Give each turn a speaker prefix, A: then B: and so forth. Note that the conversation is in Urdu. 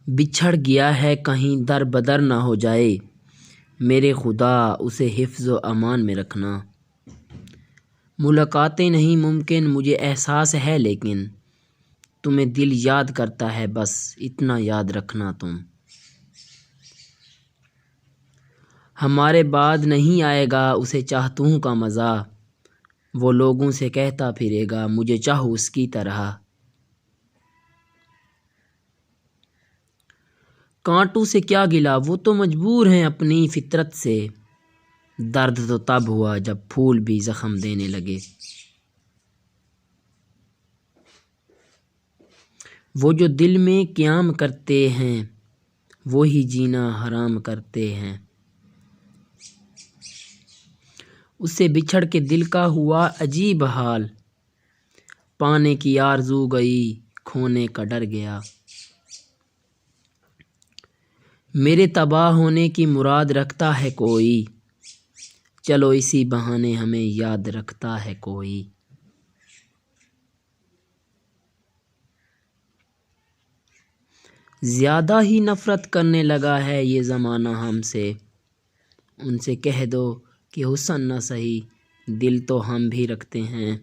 A: بچھڑ گیا ہے کہیں در بدر نہ ہو جائے، میرے خدا اسے حفظ و امان میں رکھنا۔ ملاقاتیں نہیں ممکن مجھے احساس ہے، لیکن تمہیں دل یاد کرتا ہے، بس اتنا یاد رکھنا تم۔ ہمارے بعد نہیں آئے گا اسے چاہتوں کا مزہ، وہ لوگوں سے کہتا پھرے گا مجھے چاہو اس کی طرح۔ کانٹوں سے کیا گلا، وہ تو مجبور ہیں اپنی فطرت سے، درد تو تب ہوا جب پھول بھی زخم دینے لگے۔ وہ جو دل میں قیام کرتے ہیں، وہی جینا حرام کرتے ہیں۔ اس سے بچھڑ کے دل کا ہوا عجیب حال، پانے کی آرزو گئی، کھونے کا ڈر گیا۔ میرے تباہ ہونے کی مراد رکھتا ہے کوئی، چلو اسی بہانے ہمیں یاد رکھتا ہے کوئی۔ زیادہ ہی نفرت کرنے لگا ہے یہ زمانہ ہم سے، ان سے کہہ دو کہ حسن نہ سہی دل تو ہم بھی رکھتے ہیں۔